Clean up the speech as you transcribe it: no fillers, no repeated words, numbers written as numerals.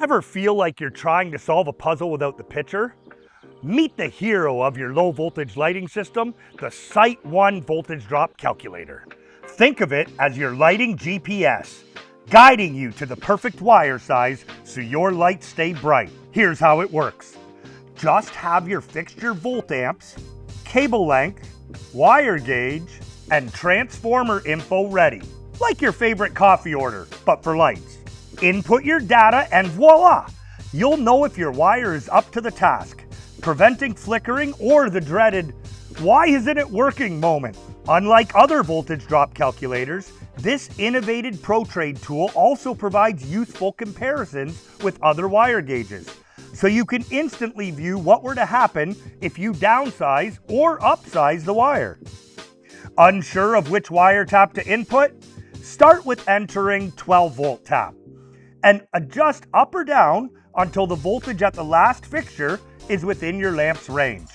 Ever feel like you're trying to solve a puzzle without the picture? Meet the hero of your low voltage lighting system, the SiteOne voltage drop calculator. Think of it as your lighting GPS, guiding you to the perfect wire size so your lights stay bright. Here's how it works. Just have your fixture volt amps, cable length, wire gauge, and transformer info ready, like your favorite coffee order, but for lights. Input your data and voila! You'll know if your wire is up to the task, preventing flickering or the dreaded, "why isn't it working" moment. Unlike other voltage drop calculators, this innovative pro trade tool also provides useful comparisons with other wire gauges, so you can instantly view what were to happen if you downsize or upsize the wire. Unsure of which wire tap to input? Start with entering 12 volt tap and adjust up or down until the voltage at the last fixture is within your lamp's range.